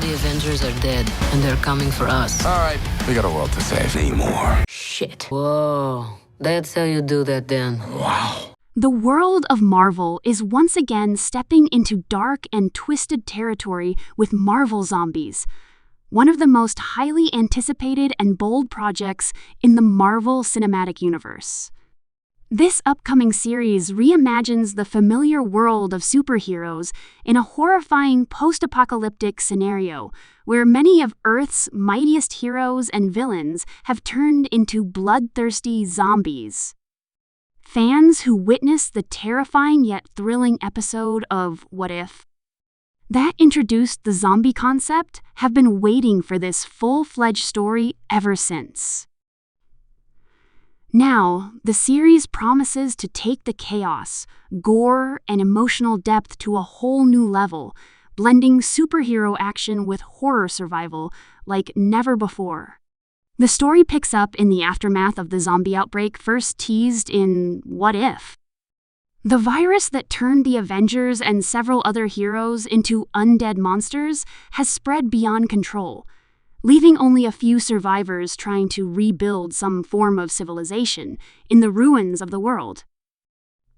the Avengers are dead, and they're coming for us. All right, we got a world to save. Anymore. Shit. Whoa. That's how you do that then. Wow. The world of Marvel is once again stepping into dark and twisted territory with Marvel Zombies, one of the most highly anticipated and bold projects in the Marvel Cinematic Universe. This upcoming series reimagines the familiar world of superheroes in a horrifying post-apocalyptic scenario where many of Earth's mightiest heroes and villains have turned into bloodthirsty zombies. Fans who witnessed the terrifying yet thrilling episode of What If? That introduced the zombie concept have been waiting for this full-fledged story ever since. Now, the series promises to take the chaos, gore, and emotional depth to a whole new level, blending superhero action with horror survival like never before. The story picks up in the aftermath of the zombie outbreak first teased in What If? The virus that turned the Avengers and several other heroes into undead monsters has spread beyond control, leaving only a few survivors trying to rebuild some form of civilization in the ruins of the world.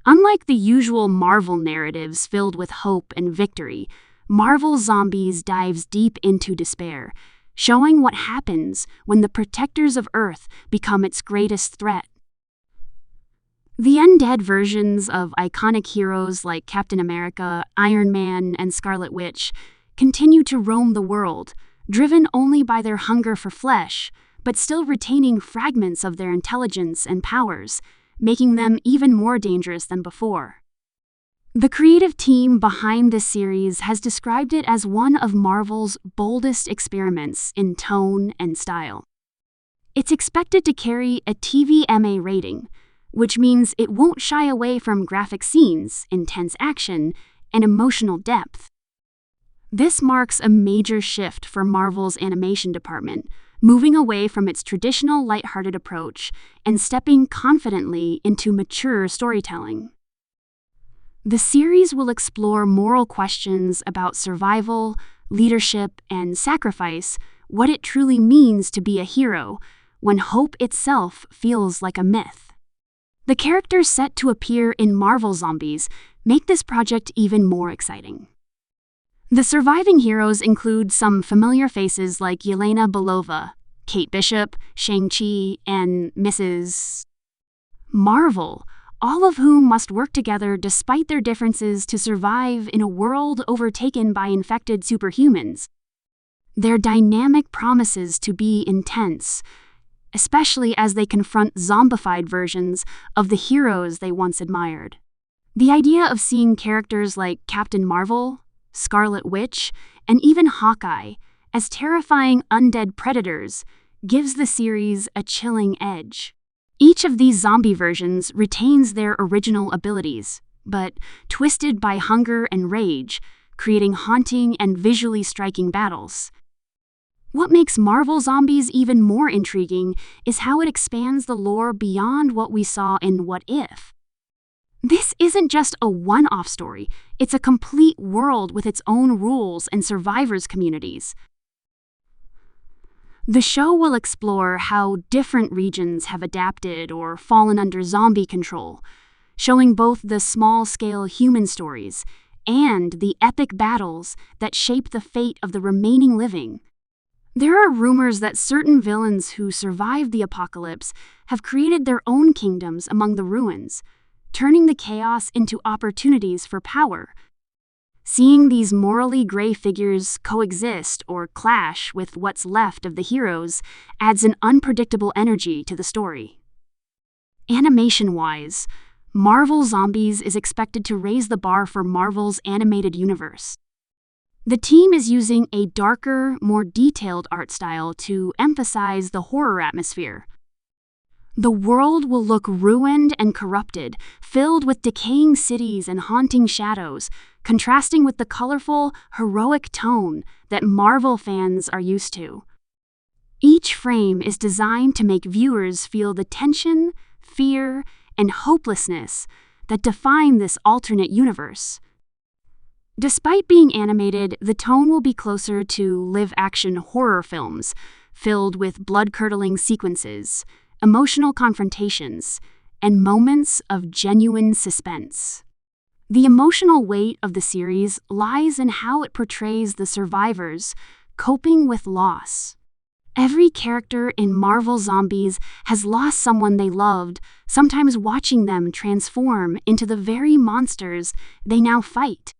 Unlike the usual Marvel narratives filled with hope and victory, Marvel Zombies dives deep into despair, showing what happens when the protectors of Earth become its greatest threat. The undead versions of iconic heroes like Captain America, Iron Man, and Scarlet Witch continue to roam the world, driven only by their hunger for flesh, but still retaining fragments of their intelligence and powers, making them even more dangerous than before. The creative team behind this series has described it as one of Marvel's boldest experiments in tone and style. It's expected to carry a TVMA rating, which means it won't shy away from graphic scenes, intense action, and emotional depth. This marks a major shift for Marvel's animation department, moving away from its traditional lighthearted approach and stepping confidently into mature storytelling. The series will explore moral questions about survival, leadership, and sacrifice, what it truly means to be a hero when hope itself feels like a myth. The characters set to appear in Marvel Zombies make this project even more exciting. The surviving heroes include some familiar faces like Yelena Belova, Kate Bishop, Shang-Chi, and Mrs. Marvel, all of whom must work together despite their differences to survive in a world overtaken by infected superhumans. Their dynamic promises to be intense, especially as they confront zombified versions of the heroes they once admired. The idea of seeing characters like Captain Marvel, Scarlet Witch, and even Hawkeye as terrifying undead predators gives the series a chilling edge. Each of these zombie versions retains their original abilities, but twisted by hunger and rage, creating haunting and visually striking battles. What makes Marvel Zombies even more intriguing is how it expands the lore beyond what we saw in What If? This isn't just a one-off story, it's a complete world with its own rules and survivors' communities. The show will explore how different regions have adapted or fallen under zombie control, showing both the small-scale human stories and the epic battles that shape the fate of the remaining living. There are rumors that certain villains who survived the apocalypse have created their own kingdoms among the ruins, turning the chaos into opportunities for power. Seeing these morally gray figures coexist or clash with what's left of the heroes adds an unpredictable energy to the story. Animation-wise, Marvel Zombies is expected to raise the bar for Marvel's animated universe. The team is using a darker, more detailed art style to emphasize the horror atmosphere. The world will look ruined and corrupted, filled with decaying cities and haunting shadows, contrasting with the colorful, heroic tone that Marvel fans are used to. Each frame is designed to make viewers feel the tension, fear, and hopelessness that define this alternate universe. Despite being animated, the tone will be closer to live-action horror films, filled with blood-curdling sequences, emotional confrontations, and moments of genuine suspense. The emotional weight of the series lies in how it portrays the survivors coping with loss. Every character in Marvel Zombies has lost someone they loved, sometimes watching them transform into the very monsters they now fight.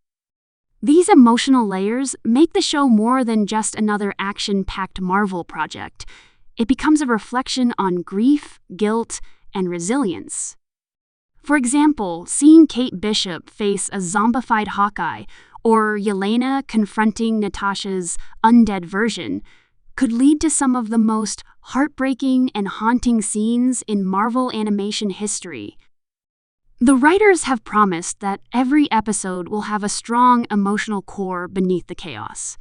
These emotional layers make the show more than just another action-packed Marvel project. It becomes a reflection on grief, guilt, and resilience. For example, seeing Kate Bishop face a zombified Hawkeye, or Yelena confronting Natasha's undead version, could lead to some of the most heartbreaking and haunting scenes in Marvel animation history. The writers have promised that every episode will have a strong emotional core beneath the chaos.